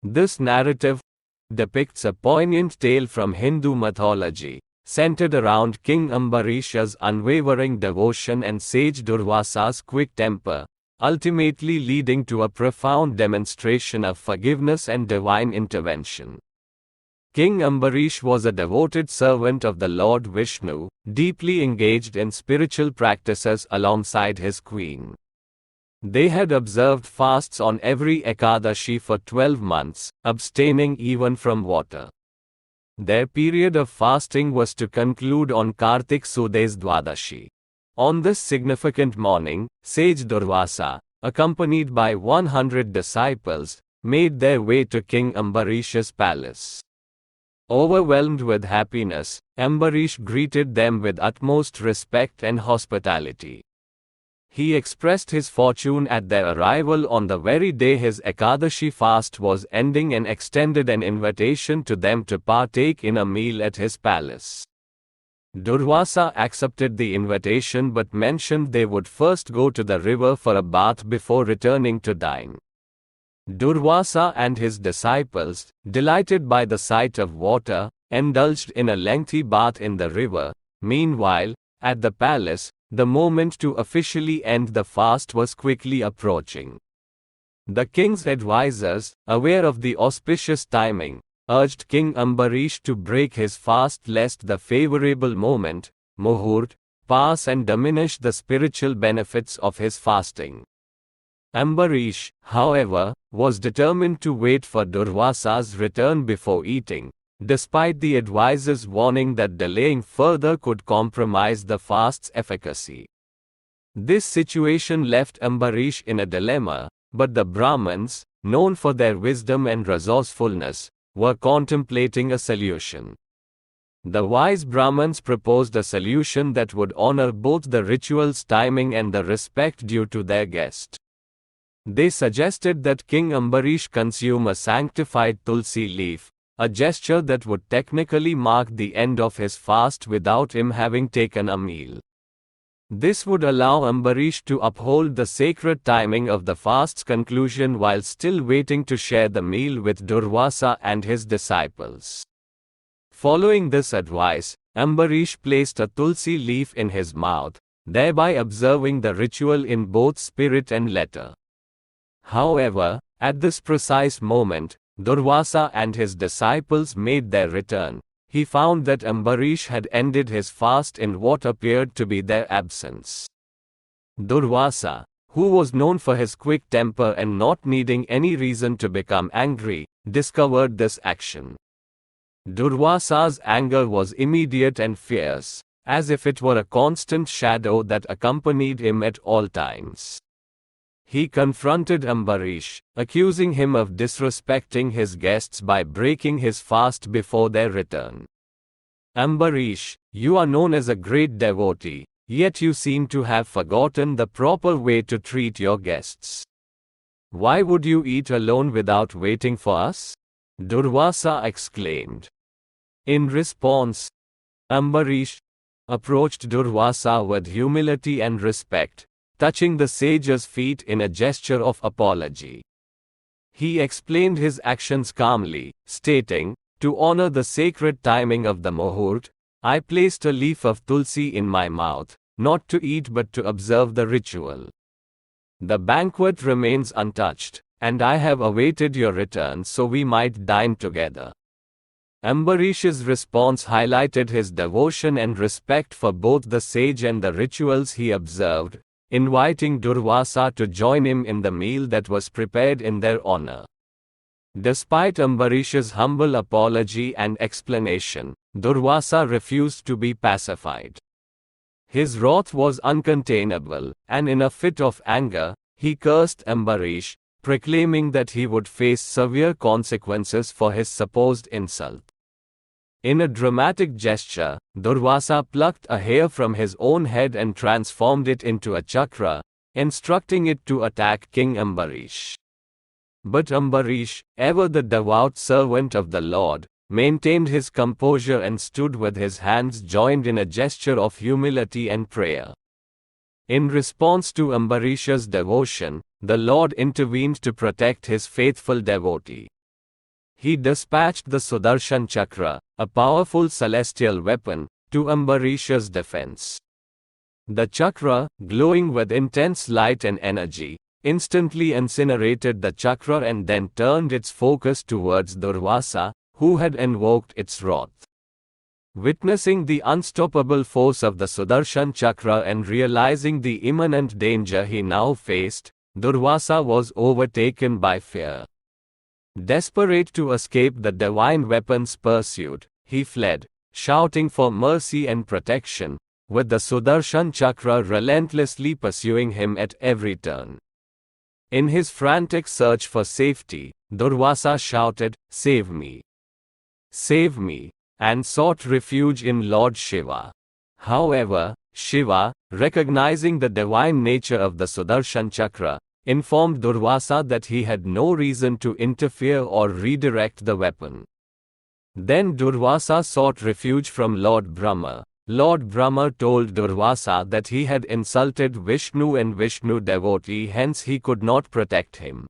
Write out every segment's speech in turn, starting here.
This narrative depicts a poignant tale from Hindu mythology, centered around King Ambarish's unwavering devotion and sage Durvasa's quick temper, ultimately leading to a profound demonstration of forgiveness and divine intervention. King Ambarish was a devoted servant of the Lord Vishnu, deeply engaged in spiritual practices alongside his queen. They had observed fasts on every Ekadashi for 12 months, abstaining even from water. Their period of fasting was to conclude on Kartik Sud's Dwadashi. On this significant morning, sage Durvasa, accompanied by 100 disciples, made their way to King Ambarish's palace. Overwhelmed with happiness, Ambarish greeted them with utmost respect and hospitality. He expressed his fortune at their arrival on the very day his Ekadashi fast was ending and extended an invitation to them to partake in a meal at his palace. Durvasa accepted the invitation but mentioned they would first go to the river for a bath before returning to dine. Durvasa and his disciples, delighted by the sight of water, indulged in a lengthy bath in the river. Meanwhile, at the palace, the moment to officially end the fast was quickly approaching. The king's advisors, aware of the auspicious timing, urged King Ambarish to break his fast lest the favorable moment, muhurt, pass and diminish the spiritual benefits of his fasting. Ambarish, however, was determined to wait for Durvasa's return before eating, despite the advisor's warning that delaying further could compromise the fast's efficacy. This situation left Ambarish in a dilemma, but the Brahmins, known for their wisdom and resourcefulness, were contemplating a solution. The wise Brahmins proposed a solution that would honor both the ritual's timing and the respect due to their guest. They suggested that King Ambarish consume a sanctified tulsi leaf, a gesture that would technically mark the end of his fast without him having taken a meal. This would allow Ambarish to uphold the sacred timing of the fast's conclusion while still waiting to share the meal with Durvasa and his disciples. Following this advice, Ambarish placed a tulsi leaf in his mouth, thereby observing the ritual in both spirit and letter. However, at this precise moment, Durvasa and his disciples made their return. He found that Ambarish had ended his fast in what appeared to be their absence. Durvasa, who was known for his quick temper and not needing any reason to become angry, discovered this action. Durvasa's anger was immediate and fierce, as if it were a constant shadow that accompanied him at all times. He confronted Ambarish, accusing him of disrespecting his guests by breaking his fast before their return. Ambarish, you are known as a great devotee, yet you seem to have forgotten the proper way to treat your guests. Why would you eat alone without waiting for us? Durvasa exclaimed. In response, Ambarish approached Durvasa with humility and respect, touching the sage's feet in a gesture of apology. He explained his actions calmly, stating, "To honor the sacred timing of the muhurt, I placed a leaf of tulsi in my mouth, not to eat but to observe the ritual. The banquet remains untouched, and I have awaited your return so we might dine together." Ambarish's response highlighted his devotion and respect for both the sage and the rituals he observed, inviting Durvasa to join him in the meal that was prepared in their honor. Despite Ambarish's humble apology and explanation, Durvasa refused to be pacified. His wrath was uncontainable, and in a fit of anger, he cursed Ambarish, proclaiming that he would face severe consequences for his supposed insult. In a dramatic gesture, Durvasa plucked a hair from his own head and transformed it into a chakra, instructing it to attack King Ambarish. But Ambarish, ever the devout servant of the Lord, maintained his composure and stood with his hands joined in a gesture of humility and prayer. In response to Ambarish's devotion, the Lord intervened to protect his faithful devotee. he dispatched the Sudarshan Chakra, a powerful celestial weapon, to Ambarish's defense. The chakra, glowing with intense light and energy, instantly incinerated the chakra and then turned its focus towards Durvasa, who had invoked its wrath. Witnessing the unstoppable force of the Sudarshan Chakra and realizing the imminent danger he now faced, Durvasa was overtaken by fear. Desperate to escape the divine weapon's pursuit, he fled, shouting for mercy and protection, with the Sudarshan Chakra relentlessly pursuing him at every turn. In his frantic search for safety, Durvasa shouted, "Save me! Save me!" and sought refuge in Lord Shiva. However, Shiva, recognizing the divine nature of the Sudarshan Chakra, informed Durvasa that he had no reason to interfere or redirect the weapon. Then Durvasa sought refuge from Lord Brahma. Lord Brahma told Durvasa that he had insulted Vishnu and Vishnu devotee, hence he could not protect him.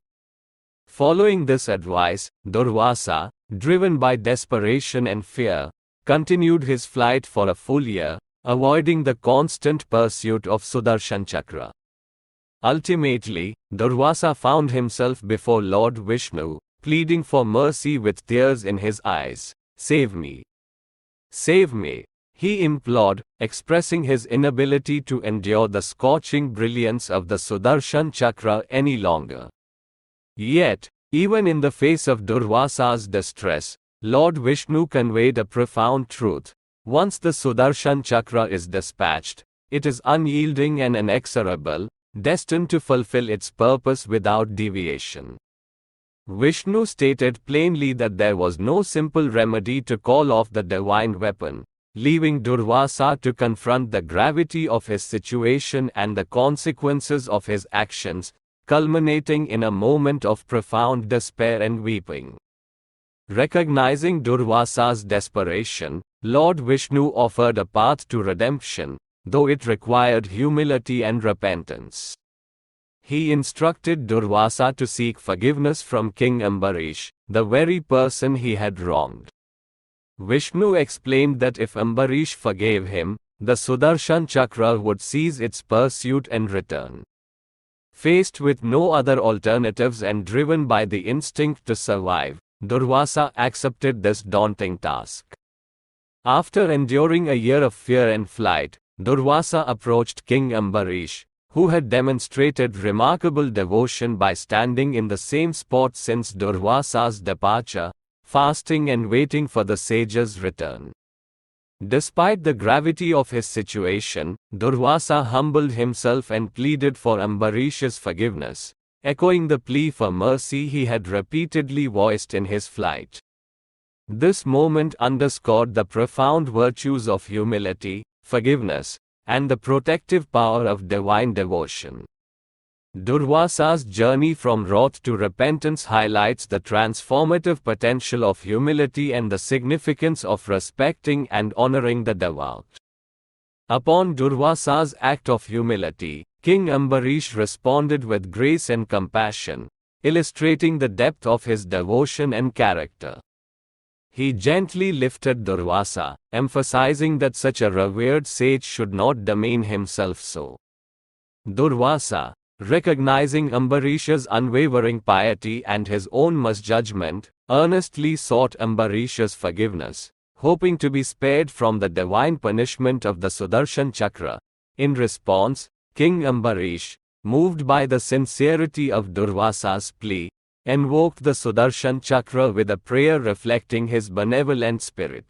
Following this advice, Durvasa, driven by desperation and fear, continued his flight for a full year, avoiding the constant pursuit of Sudarshan Chakra. Ultimately, Durvasa found himself before Lord Vishnu, pleading for mercy with tears in his eyes. "Save me! Save me!" he implored, expressing his inability to endure the scorching brilliance of the Sudarshan Chakra any longer. Yet, even in the face of Durvasa's distress, Lord Vishnu conveyed a profound truth. Once the Sudarshan Chakra is dispatched, it is unyielding and inexorable, destined to fulfill its purpose without deviation. Vishnu stated plainly that there was no simple remedy to call off the divine weapon, leaving Durvasa to confront the gravity of his situation and the consequences of his actions, culminating in a moment of profound despair and weeping. Recognizing Durvasa's desperation, Lord Vishnu offered a path to redemption, though it required humility and repentance. He instructed Durvasa to seek forgiveness from King Ambarish, the very person he had wronged. Vishnu explained that if Ambarish forgave him, the Sudarshan Chakra would cease its pursuit and return. Faced with no other alternatives and driven by the instinct to survive, Durvasa accepted this daunting task. After enduring a year of fear and flight, Durvasa approached King Ambarish, who had demonstrated remarkable devotion by standing in the same spot since Durvasa's departure, fasting and waiting for the sage's return. Despite the gravity of his situation, Durvasa humbled himself and pleaded for Ambarish's forgiveness, echoing the plea for mercy he had repeatedly voiced in his flight. This moment underscored the profound virtues of humility, forgiveness, and the protective power of divine devotion. Durvasa's journey from wrath to repentance highlights the transformative potential of humility and the significance of respecting and honoring the devout. Upon Durvasa's act of humility, King Ambarish responded with grace and compassion, illustrating the depth of his devotion and character. He gently lifted Durvasa, emphasizing that such a revered sage should not demean himself so. Durvasa, recognizing Ambarish's unwavering piety and his own misjudgment, earnestly sought Ambarish's forgiveness, hoping to be spared from the divine punishment of the Sudarshan Chakra. In response, King Ambarish, moved by the sincerity of Durvasa's plea, invoked the Sudarshan Chakra with a prayer reflecting his benevolent spirit.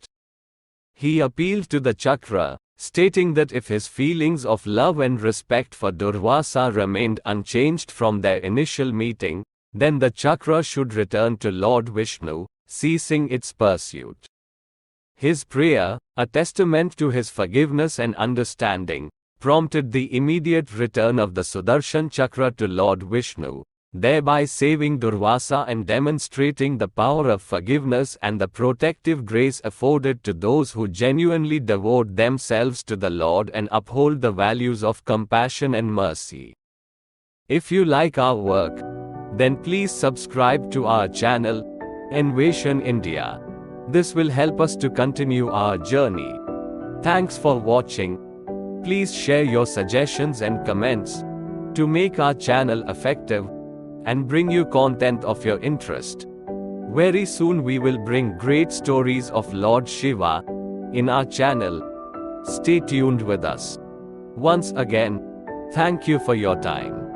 He appealed to the Chakra, stating that if his feelings of love and respect for Durvasa remained unchanged from their initial meeting, then the Chakra should return to Lord Vishnu, ceasing its pursuit. His prayer, a testament to his forgiveness and understanding, prompted the immediate return of the Sudarshan Chakra to Lord Vishnu, thereby saving Durvasa and demonstrating the power of forgiveness and the protective grace afforded to those who genuinely devote themselves to the Lord and uphold the values of compassion and mercy. If you like our work, then please subscribe to our channel, invasion India. This will help us to continue our journey. Thanks for watching. Please share your suggestions and comments to make our channel effective and bring you content of your interest. Very soon we will bring great stories of Lord Shiva in our channel. Stay tuned with us. Once again, thank you for your time.